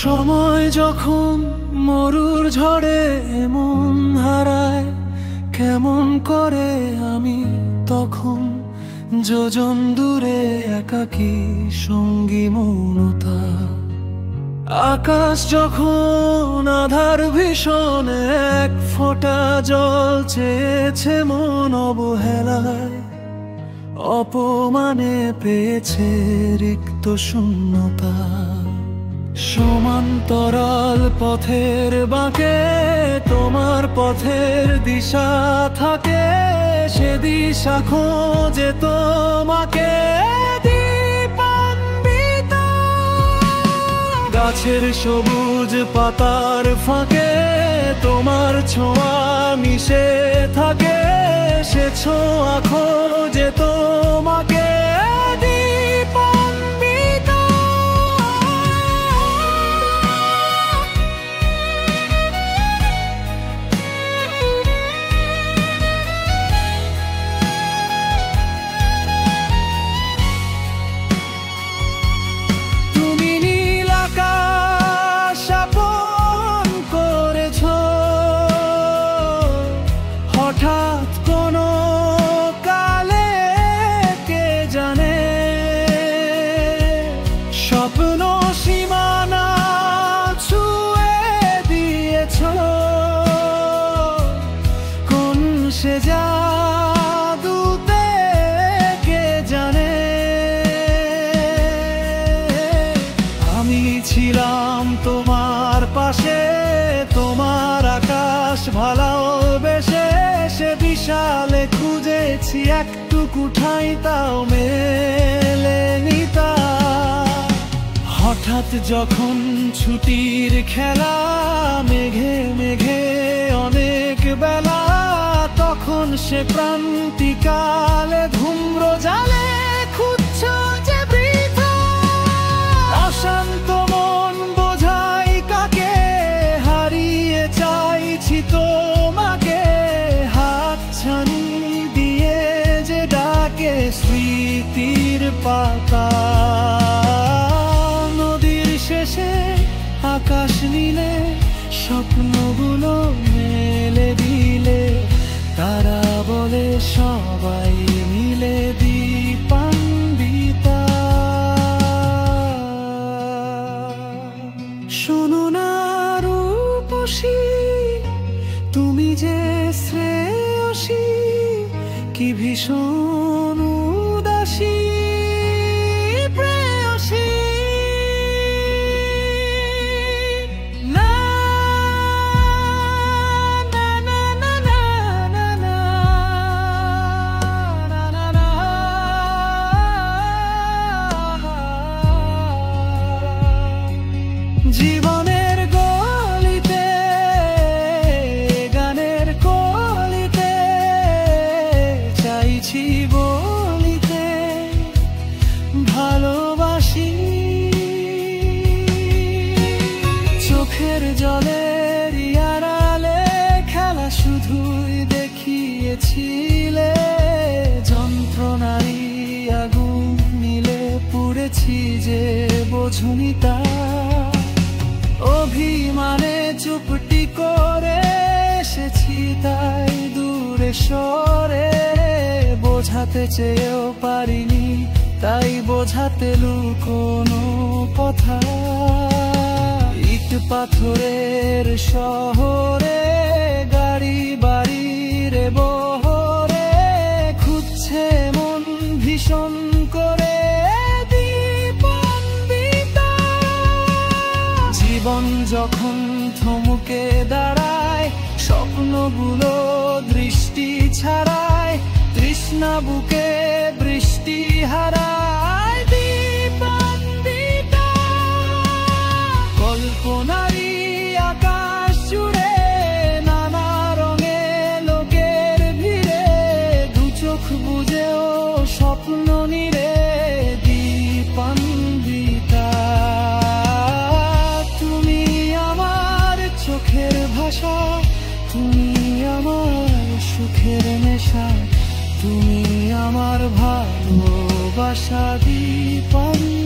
সময় যখন মরুর ঝড়ে মন হারায়, কেমন করে আমি তখন যোজন দূরে একাকী সঙ্গী মৌনতা। আকাশ যখন আধার ভীষণ এক ফোঁটা জল চেয়েছে মন অবহেলায়, অপমানে পেয়েছে রিক্ত শূন্যতা। সমান্তরাল পথের বাঁকে তোমার পথের দিশা থাকে, সে দিশা খোঁজে তোমাকে দীপান্বিতা। গাছের সবুজ পাতার ফাঁকে তোমার ছোঁয়া মিশে থাকে, সে ছোঁয়া খোঁজে তোমাকে দীপান্বিতা। তুমি নীল আকাশ আপন করেছ, হঠাৎ কোনো কালে কে জানে স্বপ্ন সীমানা ছুঁয়ে দিয়েছ। কোন সে জাদুতে কে জানে আমি ছিলাম তোমার পাশে, তোমার আকাশ ভালোবেসে সে বিশালে খুঁজেছি একটুকু ঠাঁই, তাও মেলেনি তা। হঠাৎ যখন ছুটির খেলা মেঘে মেঘে অনেক বেলা, তখন সে প্রান্তিকালে ধূম্র জালে খুঁজছ যে বৃথা। অশান্ত মন বোঝাই কাকে হারিয়ে চাইছি তোমাকে, হাতছানি দিয়ে যে ডাকে স্মৃতির পাতা। নদীর শেষে আকাশ নীলে স্বপ্নগুলো মেলে দিলে, তারা বলে সবাই মিলে দীপান্বিতা। শোনো না রূপসী, তুমি যে শ্রেয়সী, কি ভীষণ উদাসী প্রেয়সী। না না না না না না না না না না। জীবনের গলিতে গানের কলিতে চাইছি বলিতে ভালোবাসি। চোখের জলের আড়ালে খেলা শুধুই দেখিয়েছিলে, যন্ত্রণারই আগুন মিলে পুড়েছি যে বোঝনি তা। অভিমানে চুপটি করে এসেছি তাই দূরে সরে, বোঝাতে চেয়েও পারিনি তাই বোঝাতে লুকোনো কথা। ইট পাথরের শহরে গাড়ি বাড়ির বহরে খুঁজছে মন ভীষণ করে দীপান্বিতা। জীবন যখন থমকে দাঁড়ায়, স্বপ্নগুলো দৃষ্টি ছাড়ায়, তৃষ্ণা বুকে বৃষ্টি হারায় দীপান্বিতা। কল্পনারই আকাশ জুড়ে নানা রঙে লোকের ভিড়ে, দু চোখ বুঝেও স্বপ্ন নিরে দীপান্বিতা। তুমি আমার চোখের ভাষা, তুমি আমার সুখের নেশা, তুমি আমার ভালোবাসা দীপান্বিতা।